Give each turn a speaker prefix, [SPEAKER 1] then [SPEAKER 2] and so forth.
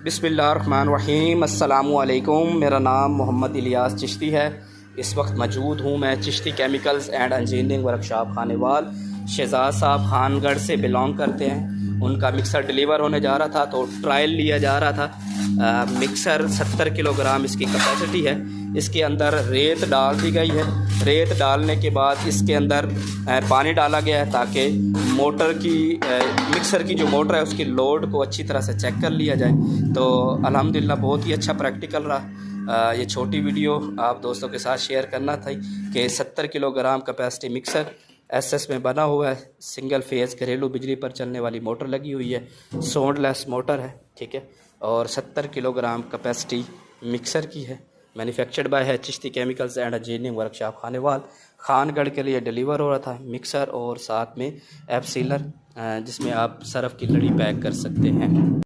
[SPEAKER 1] बिस्मिल्लाहिर्रहमानिर्रहीम। अस्सलामुअलैकुम। मेरा नाम मोहम्मद इलियास चिश्ती है। इस वक्त मौजूद हूँ मैं Chishti chemicals and engineering workshop Khanewal. Shahzad साहब खानगढ़ से बिलोंग करते हैं। उनका मिक्सर डिलीवर होने जा रहा था तो ट्रायल लिया जा रहा था। मिक्सर 70 किलोग्राम इसकी कैपेसिटी है। इसके अंदर रेत डाल दी गई है। रेत डालने के बाद इसके अंदर पानी डाला गया है ताकि मोटर की मिक्सर की जो मोटर है उसकी लोड को अच्छी तरह से चेक कर लिया जाए। तो अल्हम्दुलिल्लाह बहुत ही अच्छा प्रैक्टिकल रहा। ये छोटी वीडियो आप दोस्तों के साथ शेयर करना था कि 70 किलोग्राम कैपेसिटी मिक्सर एसएस में बना हुआ है। सिंगल फेज़ घरेलू बिजली पर चलने वाली मोटर लगी हुई है। साउंडलेस मोटर है, ठीक है। और 70 किलोग्राम कैपेसिटी मिक्सर की है। मैन्युफैक्चर्ड बाय है Chishti chemicals and engineering workshop Khanewal. Khangarh के लिए डिलीवर हो रहा था मिक्सर और साथ में एप सीलर जिसमें आप सरफ की लड़ी पैक कर सकते हैं।